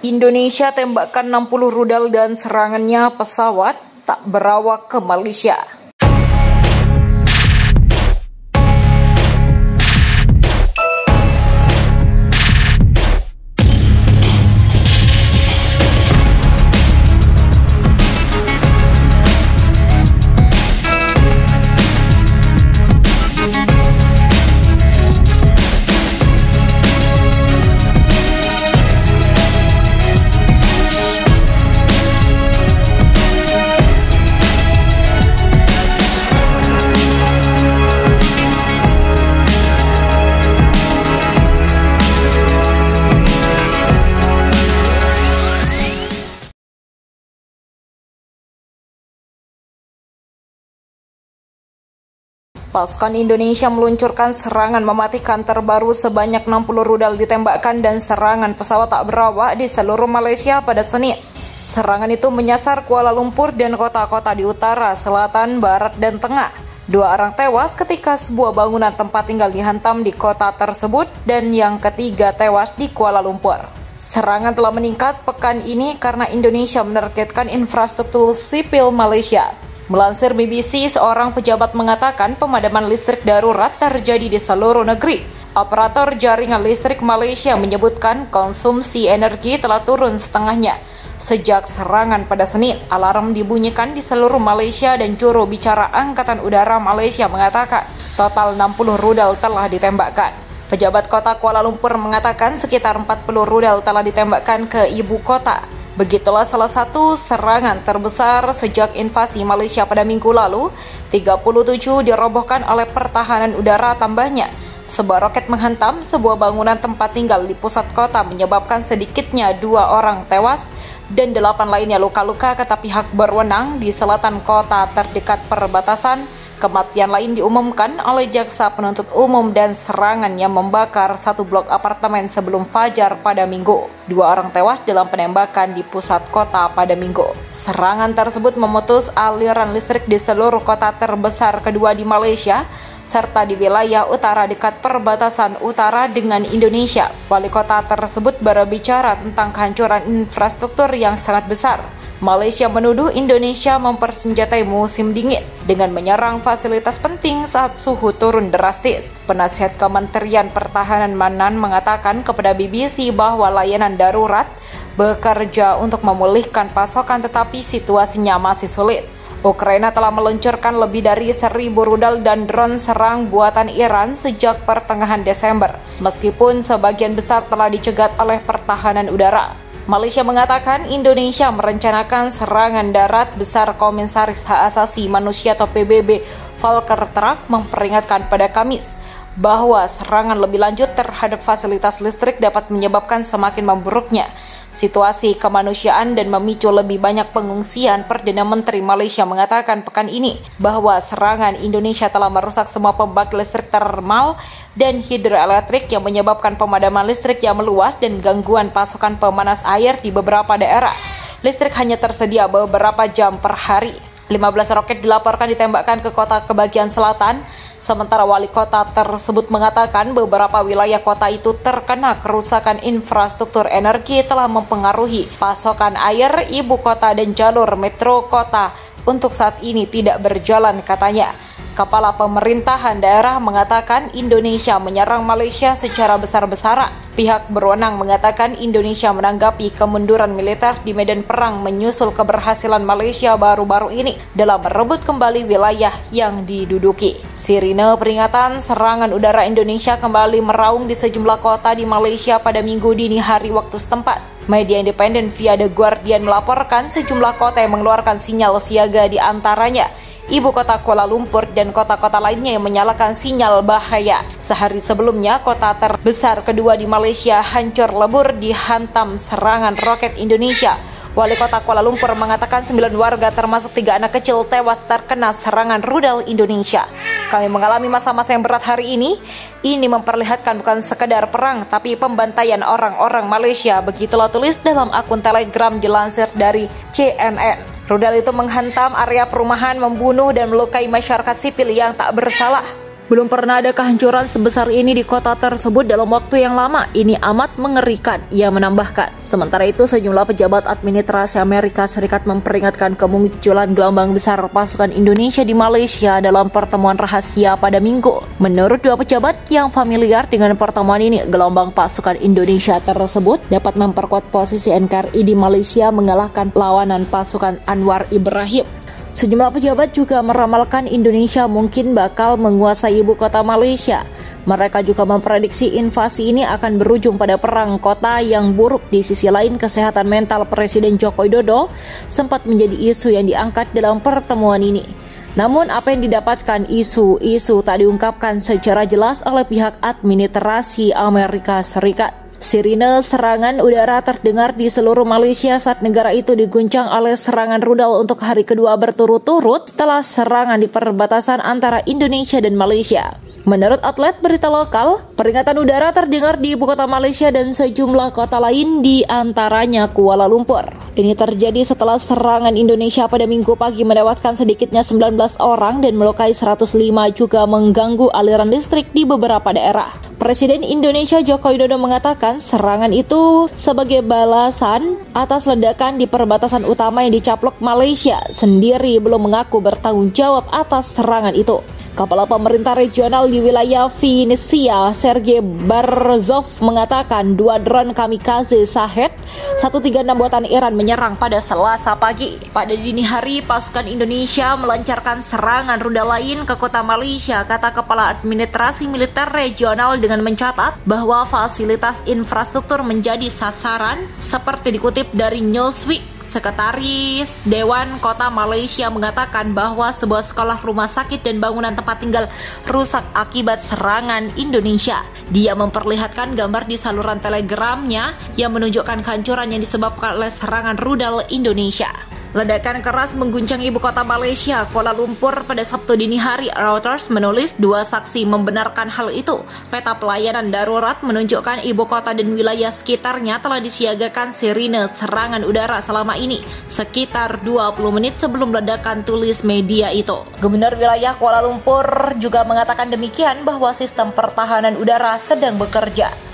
Indonesia tembakkan 60 rudal dan serangannya pesawat tak berawak ke Malaysia. Pasukan Indonesia meluncurkan serangan mematikan terbaru sebanyak 60 rudal ditembakkan dan serangan pesawat tak berawak di seluruh Malaysia pada Senin. Serangan itu menyasar Kuala Lumpur dan kota-kota di utara, selatan, barat, dan tengah. 2 orang tewas ketika sebuah bangunan tempat tinggal dihantam di kota tersebut dan yang ketiga tewas di Kuala Lumpur. Serangan telah meningkat pekan ini karena Indonesia menargetkan infrastruktur sipil Malaysia. Melansir BBC, seorang pejabat mengatakan pemadaman listrik darurat terjadi di seluruh negeri. Operator jaringan listrik Malaysia menyebutkan konsumsi energi telah turun setengahnya. Sejak serangan pada Senin, alarm dibunyikan di seluruh Malaysia dan juru bicara Angkatan Udara Malaysia mengatakan total 60 rudal telah ditembakkan. Pejabat kota Kuala Lumpur mengatakan sekitar 40 rudal telah ditembakkan ke ibu kota. Begitulah salah satu serangan terbesar sejak invasi Malaysia pada minggu lalu. 37 dirobohkan oleh pertahanan udara tambahnya. Sebuah roket menghantam sebuah bangunan tempat tinggal di pusat kota menyebabkan sedikitnya 2 orang tewas dan 8 lainnya luka-luka, kata pihak berwenang di selatan kota terdekat perbatasan. Kematian lain diumumkan oleh jaksa penuntut umum dan serangan yang membakar satu blok apartemen sebelum fajar pada Minggu. 2 orang tewas dalam penembakan di pusat kota pada Minggu. Serangan tersebut memutus aliran listrik di seluruh kota terbesar kedua di Malaysia, serta di wilayah utara dekat perbatasan utara dengan Indonesia. Wali kota tersebut berbicara tentang kehancuran infrastruktur yang sangat besar. Malaysia menuduh Indonesia mempersenjatai musim dingin dengan menyerang fasilitas penting saat suhu turun drastis. Penasihat Kementerian Pertahanan Manan mengatakan kepada BBC bahwa layanan darurat bekerja untuk memulihkan pasokan, tetapi situasinya masih sulit. Ukraina telah meluncurkan lebih dari 1.000 rudal dan drone serang buatan Iran sejak pertengahan Desember, meskipun sebagian besar telah dicegat oleh pertahanan udara. Malaysia mengatakan Indonesia merencanakan serangan darat besar. Komisaris Hak Asasi Manusia atau PBB Volker Turk memperingatkan pada Kamis bahwa serangan lebih lanjut terhadap fasilitas listrik dapat menyebabkan semakin memburuknya situasi kemanusiaan dan memicu lebih banyak pengungsian. Perdana Menteri Malaysia mengatakan pekan ini bahwa serangan Indonesia telah merusak semua pembangkit listrik termal dan hidroelektrik yang menyebabkan pemadaman listrik yang meluas dan gangguan pasokan pemanas air di beberapa daerah. Listrik hanya tersedia beberapa jam per hari. 15 roket dilaporkan ditembakkan ke kota kebagian selatan. Sementara wali kota tersebut mengatakan beberapa wilayah kota itu terkena kerusakan infrastruktur energi telah mempengaruhi pasokan air ibu kota dan jalur metro kota untuk saat ini tidak berjalan, katanya. Kepala pemerintahan daerah mengatakan Indonesia menyerang Malaysia secara besar-besaran. Pihak berwenang mengatakan Indonesia menanggapi kemunduran militer di medan perang menyusul keberhasilan Malaysia baru-baru ini dalam merebut kembali wilayah yang diduduki. Sirine peringatan serangan udara Indonesia kembali meraung di sejumlah kota di Malaysia pada Minggu dini hari waktu setempat. Media independen via The Guardian melaporkan sejumlah kota yang mengeluarkan sinyal siaga, di antaranya ibu kota Kuala Lumpur dan kota-kota lainnya yang menyalakan sinyal bahaya. Sehari sebelumnya, kota terbesar kedua di Malaysia hancur lebur dihantam serangan roket Indonesia. Wali kota Kuala Lumpur mengatakan 9 warga termasuk 3 anak kecil tewas terkena serangan rudal Indonesia. Kami mengalami masa-masa yang berat hari ini. Ini memperlihatkan bukan sekedar perang, tapi pembantaian orang-orang Malaysia. Begitulah tulis dalam akun Telegram dilansir dari CNN. Rudal itu menghantam area perumahan, membunuh dan melukai masyarakat sipil yang tak bersalah. Belum pernah ada kehancuran sebesar ini di kota tersebut dalam waktu yang lama. Ini amat mengerikan, ia menambahkan. Sementara itu, sejumlah pejabat administrasi Amerika Serikat memperingatkan kemunculan gelombang besar pasukan Indonesia di Malaysia dalam pertemuan rahasia pada Minggu. Menurut dua pejabat yang familiar dengan pertemuan ini, gelombang pasukan Indonesia tersebut dapat memperkuat posisi NKRI di Malaysia mengalahkan perlawanan pasukan Anwar Ibrahim. Sejumlah pejabat juga meramalkan Indonesia mungkin bakal menguasai ibu kota Malaysia. Mereka juga memprediksi invasi ini akan berujung pada perang kota yang buruk. Di sisi lain, kesehatan mental Presiden Joko Widodo sempat menjadi isu yang diangkat dalam pertemuan ini. Namun apa yang didapatkan isu-isu tak diungkapkan secara jelas oleh pihak administrasi Amerika Serikat. Sirine serangan udara terdengar di seluruh Malaysia saat negara itu diguncang oleh serangan rudal untuk hari kedua berturut-turut setelah serangan di perbatasan antara Indonesia dan Malaysia. Menurut outlet berita lokal, peringatan udara terdengar di ibu kota Malaysia dan sejumlah kota lain di antaranya Kuala Lumpur. Ini terjadi setelah serangan Indonesia pada Minggu pagi menewaskan sedikitnya 19 orang dan melukai 105 juga mengganggu aliran listrik di beberapa daerah. Presiden Indonesia Joko Widodo mengatakan serangan itu sebagai balasan atas ledakan di perbatasan utama yang dicaplok Malaysia sendiri belum mengaku bertanggung jawab atas serangan itu. Kepala pemerintah regional di wilayah Vinnytsia, Sergei Barzov, mengatakan 2 drone kamikaze Shahed 136 buatan Iran menyerang pada Selasa pagi. Pada dini hari, pasukan Indonesia melancarkan serangan rudal lain ke kota Malaysia, kata Kepala Administrasi Militer Regional dengan mencatat bahwa fasilitas infrastruktur menjadi sasaran seperti dikutip dari Newsweek. Sekretaris Dewan Kota Malaysia mengatakan bahwa sebuah sekolah, rumah sakit, dan bangunan tempat tinggal rusak akibat serangan Indonesia. Dia memperlihatkan gambar di saluran telegramnya yang menunjukkan kehancuran yang disebabkan oleh serangan rudal Indonesia. Ledakan keras mengguncang ibu kota Malaysia, Kuala Lumpur pada Sabtu dini hari. Reuters menulis 2 saksi membenarkan hal itu. Peta pelayanan darurat menunjukkan ibu kota dan wilayah sekitarnya telah disiagakan sirine serangan udara selama ini, sekitar 20 menit sebelum ledakan, tulis media itu. Gubernur wilayah Kuala Lumpur juga mengatakan demikian bahwa sistem pertahanan udara sedang bekerja.